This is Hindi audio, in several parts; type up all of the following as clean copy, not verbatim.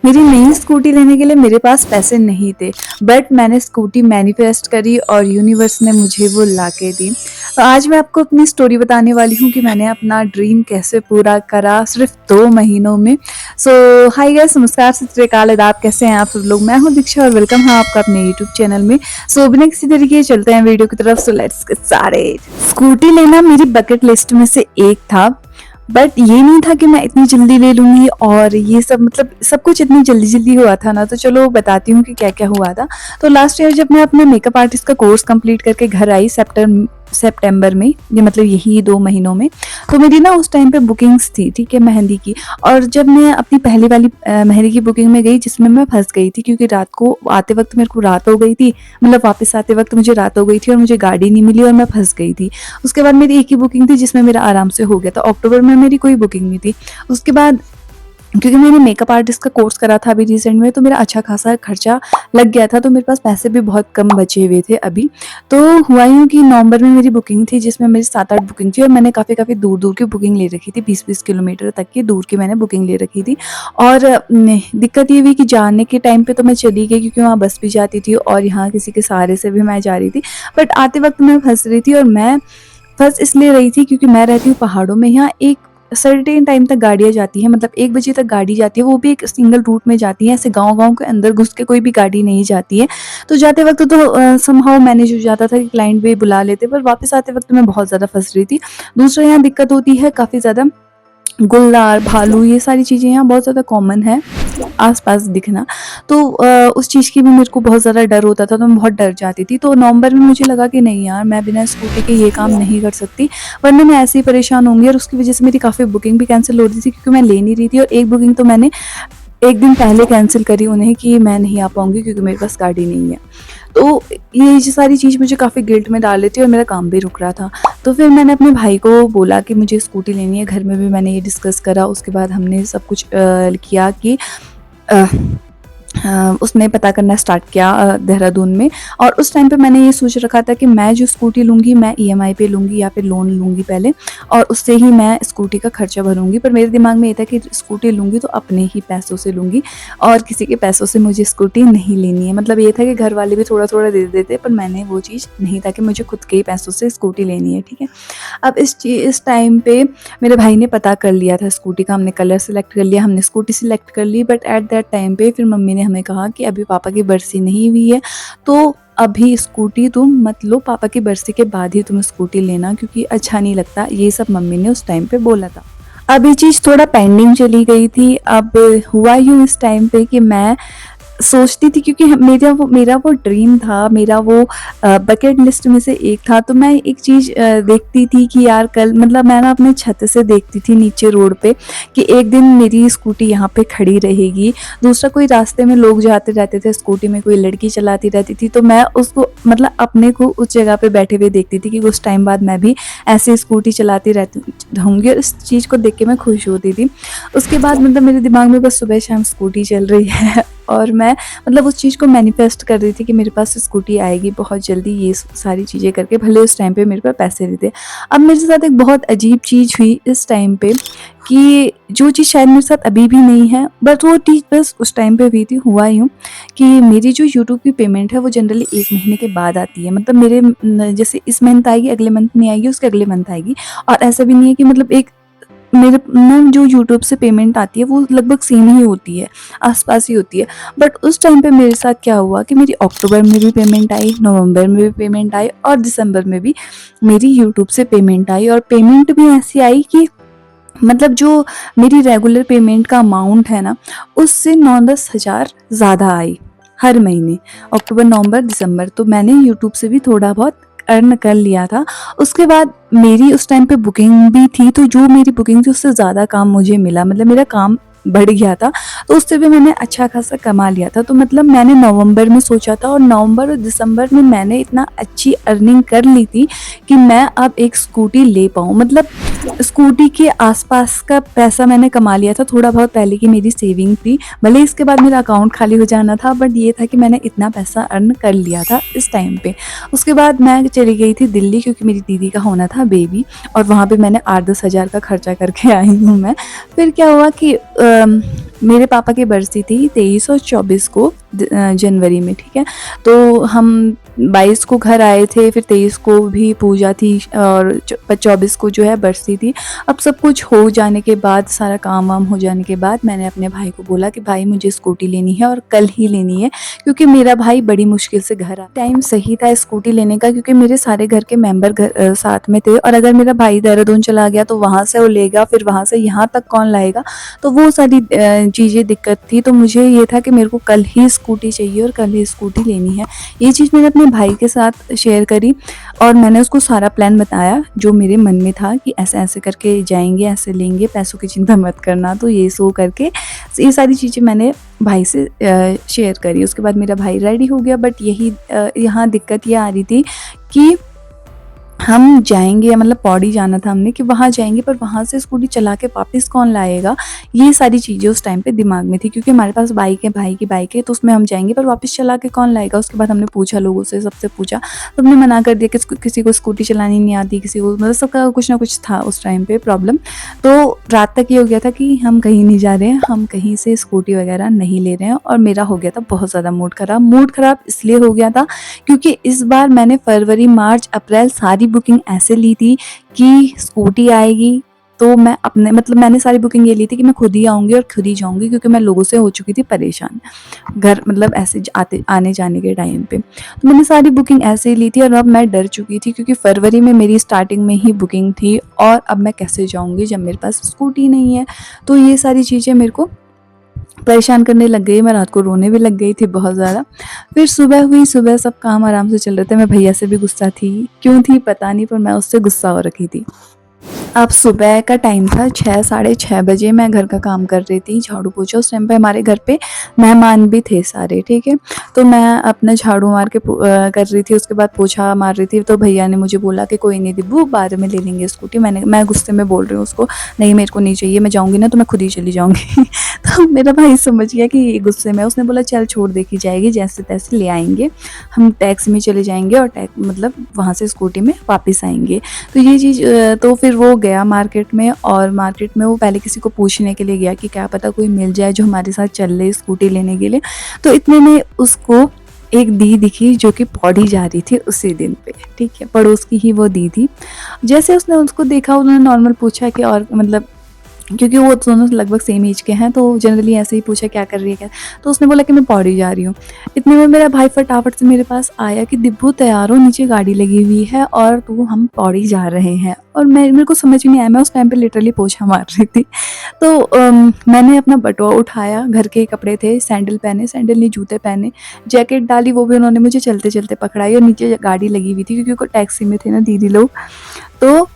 मेरी नई स्कूटी लेने के लिए मेरे पास पैसे नहीं थे, बट मैंने स्कूटी मैनिफेस्ट करी और यूनिवर्स ने मुझे वो ला के दी। तो आज मैं आपको अपनी स्टोरी बताने वाली हूँ कि मैंने अपना ड्रीम कैसे पूरा करा सिर्फ 2 महीनों में। सो हाय गाइस, नमस्कार, सत श्री अकाल, आदाब, कैसे हैं आप सब लोग। मैं हूँ दीक्षा और वेलकम है आपका अपने यूट्यूब चैनल में। सो बिना किसी तरीके चलते हैं वीडियो की तरफ। So let's get started. Scooty लेना मेरी बकेट लिस्ट में से एक था, बट ये नहीं था कि मैं इतनी जल्दी ले लूंगी और ये सब, मतलब सब कुछ इतनी जल्दी जल्दी हुआ था ना। तो चलो बताती हूँ कि क्या क्या हुआ था। तो लास्ट ईयर जब मैं अपने मेकअप आर्टिस्ट का कोर्स कंप्लीट करके घर आई सितंबर में, ये मतलब यही 2 महीनों में, तो मेरी ना उस टाइम पे बुकिंग्स थी, ठीक है, मेहंदी की। और जब मैं अपनी पहली वाली मेहंदी की बुकिंग में गई, जिसमें मैं फंस गई थी क्योंकि रात को आते वक्त मेरे को रात हो गई थी, मतलब वापस आते वक्त मुझे रात हो गई थी और मुझे गाड़ी नहीं मिली और मैं फंस गई थी। उसके बाद मेरी एक ही बुकिंग थी जिसमें मेरा आराम से हो गया था। अक्टूबर में मेरी कोई बुकिंग नहीं थी। उसके बाद क्योंकि मैंने मेकअप आर्टिस्ट का कोर्स करा था अभी रिसेंट में, तो मेरा अच्छा खासा खर्चा लग गया था, तो मेरे पास पैसे भी बहुत कम बचे हुए थे अभी। तो हुआ यूँ कि नवंबर में मेरी बुकिंग थी, जिसमें मेरी 7-8 बुकिंग थी और मैंने काफ़ी दूर दूर की बुकिंग ले रखी थी, 20-20 किलोमीटर तक की दूर की मैंने बुकिंग ले रखी थी। और दिक्कत ये हुई कि जाने के टाइम पे तो मैं चली गई क्योंकि वहाँ बस भी जाती थी और यहाँ किसी के सहारे से भी मैं जा रही थी, बट आते वक्त मैं फंस रही थी। और मैं फंस इसलिए रही थी क्योंकि मैं रहती हूँ पहाड़ों में। यहाँ एक सर्टेन टाइम तक गाड़ियाँ जाती हैं, मतलब 1 बजे तक गाड़ी जाती है, वो भी एक सिंगल रूट में जाती है, ऐसे गाँव-गाँव के अंदर घुस के कोई भी गाड़ी नहीं जाती है। तो जाते वक्त तो समहाउ मैनेज हो जाता था कि क्लाइंट भी बुला लेते, पर वापस आते वक्त मैं बहुत ज़्यादा फँस रही थी। दूसरा यहाँ दिक्कत होती है काफ़ी ज़्यादा, गुलदार, भालू, ये सारी चीज़ें यहाँ बहुत ज़्यादा कॉमन है आस-पास दिखना। तो उस चीज़ की भी मेरे को बहुत ज़्यादा डर होता था, तो मैं बहुत डर जाती थी। तो नवंबर में मुझे लगा कि नहीं यार, मैं बिना स्कूटी के ये काम नहीं कर सकती, वरना मैं ऐसे ही परेशान होंगी। और उसकी वजह से मेरी काफ़ी बुकिंग भी कैंसिल हो रही थी क्योंकि मैं ले नहीं रही थी। और एक बुकिंग तो मैंने 1 दिन पहले कैंसिल करी उन्हें कि मैं नहीं आ पाऊँगी क्योंकि मेरे पास गाड़ी नहीं है। तो ये जो सारी चीज़ मुझे काफ़ी गिल्ट में डाल रही थी और मेरा काम भी रुक रहा था। तो फिर मैंने अपने भाई को बोला कि मुझे स्कूटी लेनी है, घर में भी मैंने ये डिस्कस करा। उसके बाद हमने सब कुछ किया कि अ, उसने पता करना स्टार्ट किया देहरादून में। और उस टाइम पे मैंने ये सोच रखा था कि मैं जो स्कूटी लूँगी मैं ईएमआई पे लूँगी या फिर लोन लूँगी पहले, और उससे ही मैं स्कूटी का खर्चा भरूँगी। पर मेरे दिमाग में ये था कि स्कूटी लूँगी तो अपने ही पैसों से लूँगी और किसी के पैसों से मुझे स्कूटी नहीं लेनी है। मतलब ये था कि घर वाले भी थोड़ा-थोड़ा दे देते, पर मैंने वो चीज़ नहीं था कि मुझे खुद के ही पैसों से स्कूटी लेनी है, ठीक है। अब इस टाइम पे मेरे भाई ने पता कर लिया था स्कूटी का, हमने कलर सेलेक्ट कर लिया, हमने स्कूटी सेलेक्ट कर ली। बट एट दैट टाइम पे फिर मम्मी ने हमें कहा कि अभी पापा की बरसी नहीं हुई है, तो अभी स्कूटी तुम मत लो, पापा की बरसी के बाद ही तुम स्कूटी लेना क्योंकि अच्छा नहीं लगता। ये सब मम्मी ने उस टाइम पे बोला था। अब ये चीज़ थोड़ा पेंडिंग चली गई थी। अब हुआ यूँ इस टाइम पे कि मैं सोचती थी, क्योंकि मेरा वो ड्रीम था, मेरा वो बकेट लिस्ट में से एक था। तो मैं एक चीज़ देखती थी कि यार कल, मतलब मैं ना अपने छत से देखती थी नीचे रोड पे कि एक दिन मेरी स्कूटी यहाँ पे खड़ी रहेगी। दूसरा, कोई रास्ते में लोग जाते रहते थे स्कूटी में, कोई लड़की चलाती रहती थी, तो मैं उसको, मतलब अपने को उस जगह पे बैठे हुए देखती थी कि कुछ टाइम बाद मैं भी ऐसे स्कूटी चलाती रहती रहूँगी, और इस चीज़ को देख के मैं खुश होती थी। उसके बाद मतलब मेरे दिमाग में बस सुबह शाम स्कूटी चल रही है और मैं मतलब उस चीज़ को मैनिफेस्ट कर रही थी कि मेरे पास स्कूटी आएगी बहुत जल्दी, ये सारी चीज़ें करके। भले उस टाइम पे मेरे पास पैसे नहीं थे। अब मेरे साथ एक बहुत अजीब चीज़ हुई इस टाइम पे, कि जो चीज़ शायद मेरे साथ अभी भी नहीं है, बट वो चीज़ बस उस टाइम पे हुई थी। हुआ यूँ कि मेरी जो यूट्यूब की पेमेंट है वो जनरली 1 महीने के बाद आती है। मतलब मेरे जैसे इस मंथ आएगी, अगले मंथ नहीं आएगी, उसके अगले मंथ आएगी। और ऐसा भी नहीं है कि मतलब एक मेरे ना जो यूट्यूब से पेमेंट आती है वो लगभग सेम ही होती है, आस-पास ही होती है। बट उस टाइम पे मेरे साथ क्या हुआ कि मेरी अक्टूबर में भी पेमेंट आई, नवंबर में भी पेमेंट आई और दिसंबर में भी मेरी यूट्यूब से पेमेंट आई। और पेमेंट भी ऐसी आई कि मतलब जो मेरी रेगुलर पेमेंट का अमाउंट है ना, उससे 9-10 हज़ार ज़्यादा आई हर महीने, अक्टूबर, नवंबर, दिसंबर। तो मैंने यूट्यूब से भी थोड़ा बहुत अर्न कर लिया था। उसके बाद मेरी उस टाइम पे बुकिंग भी थी, तो जो मेरी बुकिंग थी उससे ज़्यादा काम मुझे मिला, मतलब मेरा काम बढ़ गया था, तो उससे भी मैंने अच्छा खासा कमा लिया था। तो मतलब मैंने नवंबर में सोचा था और नवंबर और दिसंबर में मैंने इतना अच्छी अर्निंग कर ली थी कि मैं अब एक स्कूटी ले पाऊँ। मतलब स्कूटी के आसपास का पैसा मैंने कमा लिया था, थोड़ा बहुत पहले की मेरी सेविंग थी। भले इसके बाद मेरा अकाउंट खाली हो जाना था, बट ये था कि मैंने इतना पैसा अर्न कर लिया था इस टाइम पे। उसके बाद मैं चली गई थी दिल्ली, क्योंकि मेरी दीदी का होना था बेबी, और वहाँ पे मैंने 8-10 हज़ार का खर्चा करके आई हूँ मैं। फिर क्या हुआ कि मेरे पापा की बरसी थी 23 और 24 को जनवरी में, ठीक है। तो हम 22 को घर आए थे, फिर 23 को भी पूजा थी और 24 को जो है बरसी थी। अब सब कुछ हो जाने के बाद, सारा काम वाम हो जाने के बाद, मैंने अपने भाई को बोला कि भाई मुझे स्कूटी लेनी है और कल ही लेनी है, क्योंकि मेरा भाई बड़ी मुश्किल से घर आया। टाइम सही था स्कूटी लेने का, क्योंकि मेरे सारे घर के मेंबर साथ में थे, और अगर मेरा भाई देहरादून चला गया तो वहाँ से वो लेगा, फिर वहाँ से यहाँ तक कौन लाएगा, तो वो सारी चीज़ें दिक्कत थी। तो मुझे ये था कि मेरे को कल ही स्कूटी चाहिए और कल ही स्कूटी लेनी है। ये चीज़ मैंने अपने भाई के साथ शेयर करी और मैंने उसको सारा प्लान बताया जो मेरे मन में था कि ऐसे ऐसे करके जाएंगे, ऐसे लेंगे, पैसों की चिंता मत करना। तो ये सो करके ये सारी चीज़ें मैंने भाई से शेयर करी। उसके बाद मेरा भाई रेडी हो गया, बट यही यहाँ दिक्कत ये आ रही थी कि हम जाएंगे, मतलब पौड़ी जाना था हमने, कि वहाँ जाएंगे पर वहाँ से स्कूटी चला के वापस कौन लाएगा। ये सारी चीज़ें उस टाइम पे दिमाग में थी, क्योंकि हमारे पास बाइक है, भाई की बाइक है, तो उसमें हम जाएंगे पर वापस चला के कौन लाएगा। उसके बाद हमने पूछा, लोगों से, सबसे पूछा, तो हमने मना कर दिया कि किसी को स्कूटी चलानी नहीं आती, किसी को, मतलब सबका कुछ ना कुछ था उस टाइम पे प्रॉब्लम। तो रात तक ये हो गया था कि हम कहीं नहीं जा रहे हैं, हम कहीं से स्कूटी वगैरह नहीं ले रहे हैं, और मेरा हो गया था बहुत ज़्यादा मूड ख़राब। मूड ख़राब इसलिए हो गया था क्योंकि इस बार मैंने फरवरी, मार्च, अप्रैल सारी बुकिंग ऐसे ली थी कि स्कूटी आएगी तो मैं अपने, मतलब मैंने सारी बुकिंग ये ली थी कि मैं खुद ही आऊँगी और खुद ही जाऊँगी, क्योंकि मैं लोगों से हो चुकी थी परेशान घर, मतलब ऐसे आते आने जाने के टाइम पे। तो मैंने सारी बुकिंग ऐसे ही ली थी और अब मैं डर चुकी थी, क्योंकि फरवरी में मेरी स्टार्टिंग में ही बुकिंग थी, और अब मैं कैसे जाऊँगी जब मेरे पास स्कूटी नहीं है। तो ये सारी चीज़ें मेरे को परेशान करने लग गई। मैं रात को रोने भी लग गई थी बहुत ज़्यादा। फिर सुबह हुई, सुबह सब काम आराम से चल रहे थे। मैं भैया से भी गुस्सा थी, क्यों थी पता नहीं, पर मैं उससे गुस्सा हो रखी थी। अब सुबह का टाइम था, 6 साढ़े 6 बजे। मैं घर का काम कर रही थी, झाड़ू पोछा। उस टाइम पे हमारे घर पे मेहमान भी थे सारे, ठीक है। तो मैं अपना झाड़ू मार के कर रही थी, उसके बाद पोछा मार रही थी। तो भैया ने मुझे बोला कि कोई नहीं दिब्बू, बाद में ले लेंगे स्कूटी। मैं गुस्से में बोल रही हूँ उसको, नहीं मेरे को नहीं चाहिए, मैं जाऊँगी ना तो मैं खुद ही चली जाऊँगी। तो मेरा भाई समझ गया कि गुस्से में, उसने बोला चल छोड़, देखी जाएगी, जैसे तैसे ले आएंगे, हम टैक्सी में चले जाएंगे और मतलब वहाँ से स्कूटी में वापस आएंगे। तो ये चीज़, तो फिर वो गया मार्केट में, और मार्केट में वो पहले किसी को पूछने के लिए गया कि क्या पता कोई मिल जाए जो हमारे साथ चल ले स्कूटी लेने के लिए। तो इतने में उसको एक दी दिखी जो कि पौड़ी जा रही थी उसी दिन पे, ठीक है, पड़ोस की ही वो दी थी। जैसे उसने उसको देखा, उन्होंने नॉर्मल पूछा कि, और मतलब क्योंकि वो दोनों लगभग सेम एज के हैं, तो जनरली ऐसे ही पूछा क्या कर रही है क्या। तो उसने बोला कि मैं पौड़ी जा रही हूँ। इतने में मेरा भाई फटाफट से मेरे पास आया कि दिब्बू तैयार हो, नीचे गाड़ी लगी हुई है और तू, हम पौड़ी जा रहे हैं। और मेरे को समझ नहीं आया, मैं उस टाइम पे लिटरली पोछा मार रही थी। तो मैंने अपना बटुआ उठाया, घर के कपड़े थे, सैंडल पहने, सैंडल नहीं जूते पहने, जैकेट डाली, वो भी उन्होंने मुझे चलते चलते पकड़ाई, और नीचे गाड़ी लगी हुई थी क्योंकि वो टैक्सी में थे ना दीदी लोग। तो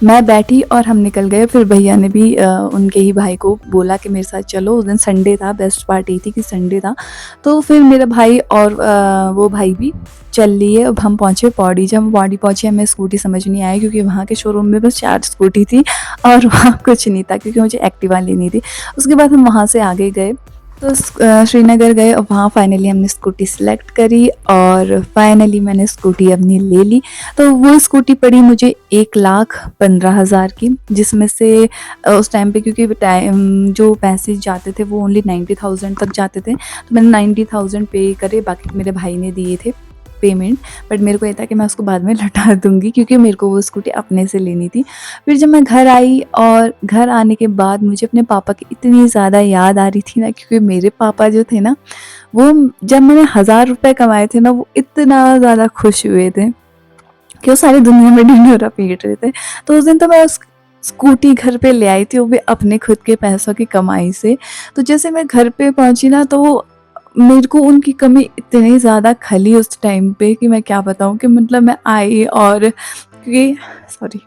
मैं बैठी और हम निकल गए। फिर भैया ने भी उनके ही भाई को बोला कि मेरे साथ चलो। उस दिन संडे था, बेस्ट पार्ट ये थी कि संडे था। तो फिर मेरा भाई और वो भाई भी चल लिए। अब हम पहुँचे पौड़ी। जब हम पौड़ी पहुँचे, हमें स्कूटी समझ नहीं आई, क्योंकि वहाँ के शोरूम में बस 4 स्कूटी थी और वहाँ कुछ नहीं था, क्योंकि मुझे एक्टिवा लेनी थी। उसके बाद हम वहाँ से आगे गए, तो श्रीनगर गए और वहाँ फाइनली हमने स्कूटी सिलेक्ट करी, और फाइनली मैंने स्कूटी अपनी ले ली। तो वो स्कूटी पड़ी मुझे 1,15,000 की, जिसमें से उस टाइम पे, क्योंकि टाइम जो पैसे जाते थे वो ओनली 90,000 तक जाते थे, तो मैंने 90,000 पे करे, बाकी मेरे भाई ने दिए थे पेमेंट। बट मेरे को ये था कि मैं उसको बाद में लौटा दूंगी, क्योंकि मेरे को वो स्कूटी अपने से लेनी थी। फिर जब मैं घर आई, और घर आने के बाद मुझे अपने पापा की इतनी ज़्यादा याद आ रही थी ना, क्योंकि मेरे पापा जो थे ना, वो जब मैंने 1,000 रुपये कमाए थे ना, वो इतना ज़्यादा खुश हुए थे कि वो सारी दुनिया में ढिंढोरा पीट रहे थे। तो उस दिन तो मैं उस स्कूटी घर पे ले आई थी, वो भी अपने खुद के पैसों की कमाई से। तो जैसे मैं घर पे पहुंची ना, तो मेरे को उनकी कमी इतनी ज़्यादा खली उस टाइम पे कि मैं क्या बताऊँ। कि मतलब मैं आई, और क्योंकि सॉरी,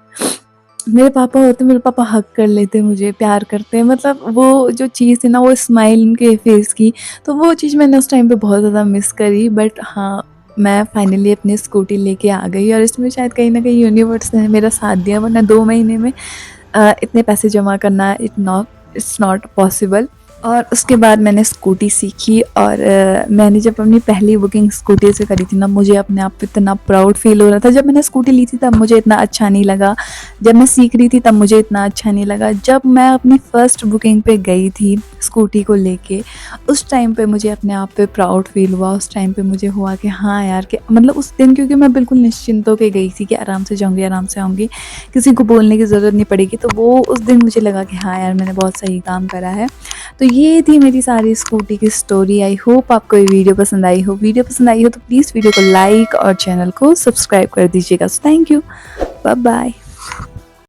मेरे पापा होते, मेरे पापा हग कर लेते, मुझे प्यार करते, मतलब वो जो चीज़ थी ना, वो स्माइल उनके फेस की, तो वो चीज़ मैंने उस टाइम पे बहुत ज़्यादा मिस करी। बट हाँ, मैं फाइनली अपनी स्कूटी लेके आ गई, और इसमें शायद कहीं ना कहीं यूनिवर्स ने मेरा साथ दिया, वरना 2 महीने में इतने पैसे जमा करना इट्स नॉट पॉसिबल। और उसके बाद मैंने स्कूटी सीखी और मैंने जब अपनी पहली बुकिंग स्कूटी से करी थी ना, मुझे अपने आप पे इतना प्राउड फील हो रहा था। जब मैंने स्कूटी ली थी तब मुझे इतना अच्छा नहीं लगा, जब मैं सीख रही थी तब मुझे इतना अच्छा नहीं लगा। जब मैं अपनी फ़र्स्ट बुकिंग पे गई थी स्कूटी को लेके, उस टाइम पे मुझे अपने आप पे प्राउड फील हुआ। उस टाइम पे मुझे हुआ कि हाँ यार, कि मतलब उस दिन क्योंकि मैं बिल्कुल निश्चिंत होके गई थी कि आराम से जाऊँगी, आराम से आऊँगी, किसी को बोलने की ज़रूरत नहीं पड़ेगी। तो वो उस दिन मुझे लगा कि हाँ यार, मैंने बहुत सही काम करा है। तो ये थी मेरी सारी स्कूटी की स्टोरी। आई होप आपको ये वीडियो पसंद आई हो। वीडियो पसंद आई हो तो प्लीज़ वीडियो को लाइक और चैनल को सब्सक्राइब कर दीजिएगा। So thank you, bye bye.